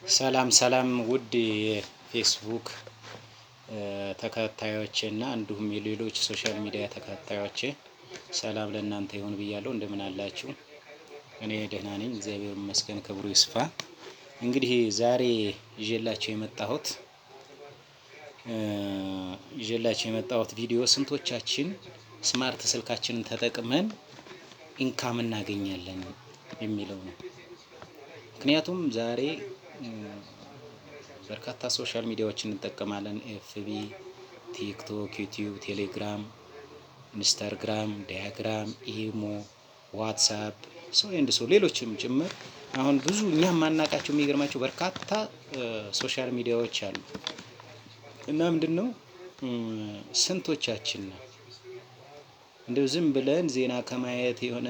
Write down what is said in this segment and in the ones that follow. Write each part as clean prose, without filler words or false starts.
ሰላም ውድ የፌስቡክ ተከታዮቼ እና እንዲሁም የሌሎች ሶሻል ሚዲያ ተከታዮቼ ሰላም ለእናንተ ይሁን ብያለሁ። እንደምን አላችሁ? እኔ ደህና ነኝ፣ እግዚአብሔር ይመስገን፣ ክብሩ ይስፋ። እንግዲህ ዛሬ ይዤላችሁ የመጣሁት ቪዲዮ ስንቶቻችን ስማርት ስልካችንን ተጠቅመን ኢንካም እናገኛለን የሚለው ነው። ምክንያቱም ዛሬ በርካታ ሶሻል ሚዲያዎችን እንጠቀማለን። ኤፍቢ፣ ቲክቶክ፣ ዩቲዩብ፣ ቴሌግራም፣ ኢንስታግራም፣ ዳያግራም፣ ኢሞ፣ ዋትሳፕ፣ ሌሎችም ጭምር አሁን ብዙ እኛ የማናውቃቸው የሚገርማቸው በርካታ ሶሻል ሚዲያዎች አሉ እና ምንድነው ስንቶቻችን ነው እንደው ዝም ብለን ዜና ከማየት የሆነ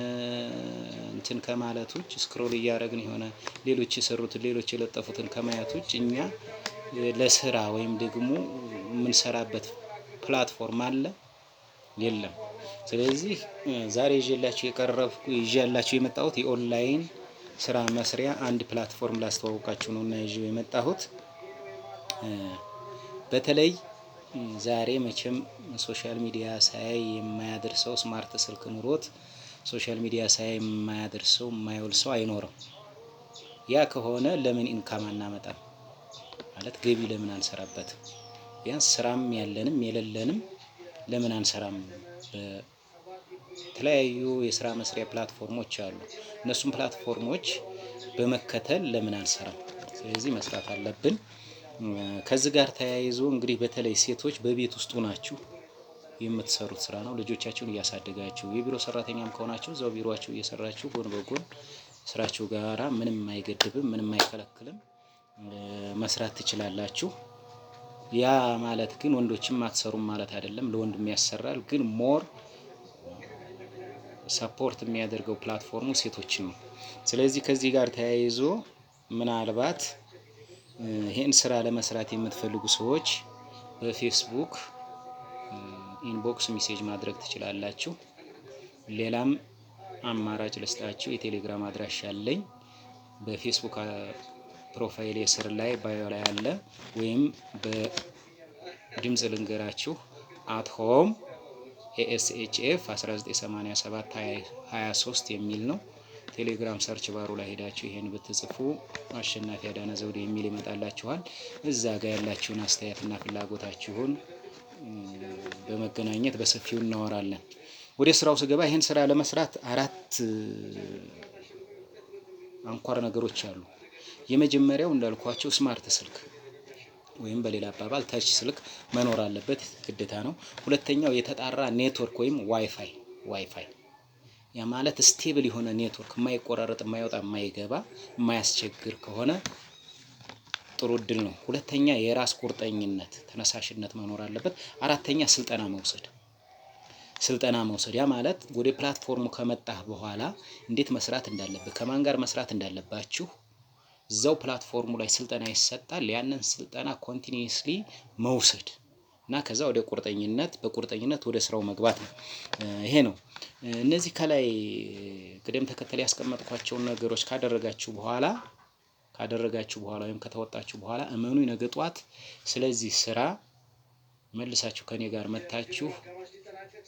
እንትን ከማለት ውጭ ስክሮል እያደረግን የሆነ ሌሎች የሰሩትን ሌሎች የለጠፉትን ከማየት ውጭ እኛ ለስራ ወይም ደግሞ የምንሰራበት ፕላትፎርም አለ የለም። ስለዚህ ዛሬ ይዤላችሁ የመጣሁት የኦንላይን ስራ መስሪያ አንድ ፕላትፎርም ላስተዋውቃችሁ ነው እና ይዤው የመጣሁት በተለይ ዛሬ መቼም ሶሻል ሚዲያ ሳያይ የማያደርሰው ስማርት ስልክ ኑሮት ሶሻል ሚዲያ ሳያይ የማያደርሰው የማይውል ሰው አይኖርም። ያ ከሆነ ለምን ኢንካም አናመጣም? ማለት ገቢ ለምን አንሰራበትም? ቢያንስ ስራም ያለንም የሌለንም ለምን አንሰራም? በተለያዩ የስራ መስሪያ ፕላትፎርሞች አሉ። እነሱም ፕላትፎርሞች በመከተል ለምን አንሰራም? ስለዚህ መስራት አለብን። ከዚህ ጋር ተያይዞ እንግዲህ በተለይ ሴቶች በቤት ውስጥ ሆናችሁ የምትሰሩት ስራ ነው። ልጆቻችሁን እያሳደጋችሁ የቢሮ ሰራተኛም ከሆናችሁ እዛው ቢሮአችሁ እየሰራችሁ ጎን በጎን ስራችሁ ጋራ ምንም አይገድብም፣ ምንም አይከለክልም፣ መስራት ትችላላችሁ። ያ ማለት ግን ወንዶችም አትሰሩም ማለት አይደለም። ለወንድም ያሰራል፣ ግን ሞር ሰፖርት የሚያደርገው ፕላትፎርሙ ሴቶችን ነው። ስለዚህ ከዚህ ጋር ተያይዞ ምናልባት ይሄን ስራ ለመስራት የምትፈልጉ ሰዎች በፌስቡክ ኢንቦክስ ሜሴጅ ማድረግ ትችላላችሁ። ሌላም አማራጭ ልስጣችሁ፣ የቴሌግራም አድራሻ አለኝ። በፌስቡክ ፕሮፋይል ስር ላይ ባዮ ላይ አለ፣ ወይም በድምጽ ልንገራችሁ @home ASHF 1987 የሚል ነው። ቴሌግራም ሰርች ባሩ ላይ ሄዳችሁ ይሄን ብትጽፉ አሸናፊ አዳነ ዘውዴ የሚል ይመጣላችኋል። እዛ ጋር ያላችሁን አስተያየትና ፍላጎታችሁን በመገናኘት በሰፊው እናወራለን። ወደ ስራው ስገባ ይሄን ስራ ለመስራት 4 አንኳር ነገሮች አሉ። የመጀመሪያው እንዳልኳቸው ስማርት ስልክ ወይም በሌላ አባባል ታች ስልክ መኖር አለበት፣ ግዴታ ነው። ሁለተኛው የተጣራ ኔትወርክ ወይም ዋይፋይ ያ ማለት ስቴብል የሆነ ኔትወርክ የማይቆራረጥ፣ የማይወጣ፣ የማይገባ፣ የማያስቸግር ከሆነ ጥሩ እድል ነው። ሁለተኛ የራስ ቁርጠኝነት፣ ተነሳሽነት መኖር አለበት። አራተኛ ስልጠና መውሰድ ያ ማለት ወደ ፕላትፎርሙ ከመጣህ በኋላ እንዴት መስራት እንዳለብህ፣ ከማን ጋር መስራት እንዳለባችሁ እዛው ፕላትፎርሙ ላይ ስልጠና ይሰጣል። ያንን ስልጠና ኮንቲኒዩስሊ መውሰድ እና ከዛ ወደ በቁርጠኝነት ወደ ስራው መግባት ነው። ይሄ ነው። እነዚህ ከላይ ቅደም ተከተል ያስቀመጥኳቸውን ነገሮች ካደረጋችሁ በኋላ ወይም ከተወጣችሁ በኋላ እመኑኝ ነገ ጧት ስለዚህ ስራ መልሳችሁ ከኔ ጋር መታችሁ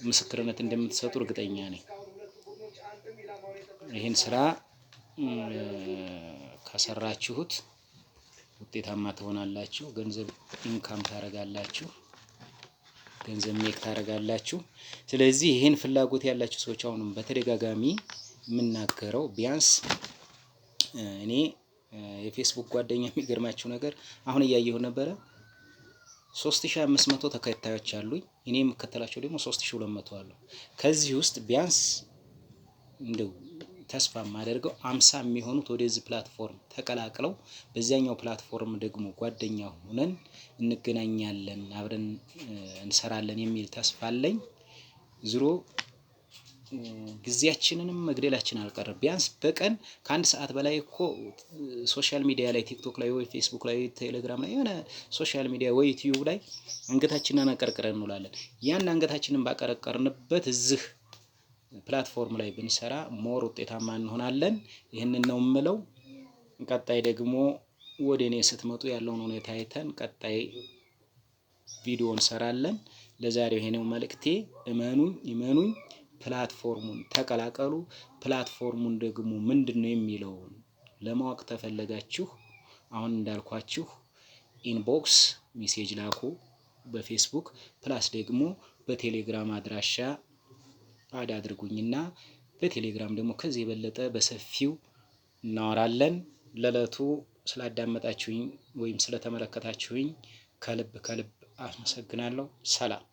ምስክርነት እንደምትሰጡ እርግጠኛ ነኝ። ይሄን ስራ ከሰራችሁት ውጤታማ ትሆናላችሁ። ገንዘብ ኢንካም ታረጋላችሁ፣ ገንዘብ ሜክ ታረጋላችሁ። ስለዚህ ይሄን ፍላጎት ያላችሁ ሰዎች አሁንም በተደጋጋሚ የምናገረው ቢያንስ እኔ የፌስቡክ ጓደኛ የሚገርማችሁ ነገር አሁን እያየሁ ነበረ 3500 ተከታዮች አሉኝ። እኔ የምከተላቸው ደግሞ 3200 አሉ። ከዚህ ውስጥ ቢያንስ እንደው ተስፋ የማደርገው 50 የሚሆኑት ወደዚህ ፕላትፎርም ተቀላቅለው በዚያኛው ፕላትፎርም ደግሞ ጓደኛ ሆነን እንገናኛለን፣ አብረን እንሰራለን የሚል ተስፋ አለኝ። ዙሮ ጊዜያችንንም መግደላችን አልቀረም። ቢያንስ በቀን ከ1 ሰዓት በላይ እኮ ሶሻል ሚዲያ ላይ ቲክቶክ ላይ ወይ ፌስቡክ ላይ ቴሌግራም ላይ የሆነ ሶሻል ሚዲያ ወይ ዩቲዩብ ላይ አንገታችንን አቀርቅረን እንውላለን። ያን አንገታችንን ባቀረቀርንበት እዚህ ፕላትፎርም ላይ ብንሰራ ሞር ውጤታማ እንሆናለን። ይህንን ነው የምለው። ቀጣይ ደግሞ ወደ እኔ ስትመጡ ያለውን ሁኔታ አይተን ቀጣይ ቪዲዮ እንሰራለን። ለዛሬው ይሄ ነው መልእክቴ። እመኑኝ ፕላትፎርሙን ተቀላቀሉ። ፕላትፎርሙን ደግሞ ምንድነው የሚለውን ለማወቅ ተፈለጋችሁ አሁን እንዳልኳችሁ ኢንቦክስ ሜሴጅ ላኩ በፌስቡክ ፕላስ ደግሞ በቴሌግራም አድራሻ አድ አድርጉኝና በቴሌግራም ደግሞ ከዚህ የበለጠ በሰፊው እናወራለን። ለዕለቱ ስላዳመጣችሁኝ ወይም ስለተመለከታችሁኝ ከልብ አመሰግናለሁ። ሰላም